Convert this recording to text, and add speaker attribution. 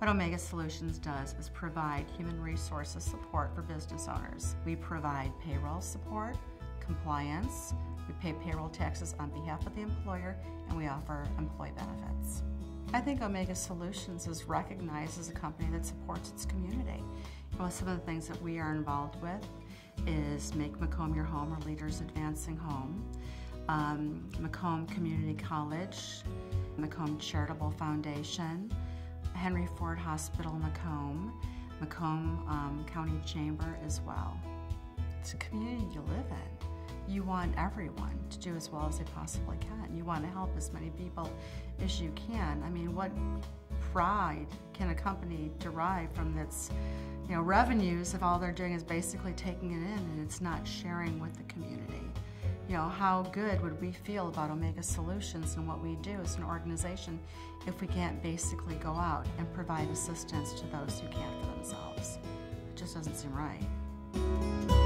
Speaker 1: What Omega Solutions does is provide human resources support for business owners. We provide payroll support, compliance, we pay payroll taxes on behalf of the employer, and we offer employee benefits. I think Omega Solutions is recognized as a company that supports its community. Some of the things that we are involved with is Make Macomb Your Home, or Leaders Advancing Home, Macomb Community College, Macomb Charitable Foundation, Henry Ford Hospital Macomb, Macomb County Chamber as well. It's a community you live in. You want everyone to do as well as they possibly can. You want to help as many people as you can. I mean, what pride can a company derive from its revenues if all they're doing is basically taking it in and it's not sharing with the community? How good would we feel about Omega Solutions and what we do as an organization if we can't basically go out and provide assistance to those who can't for themselves? It just doesn't seem right.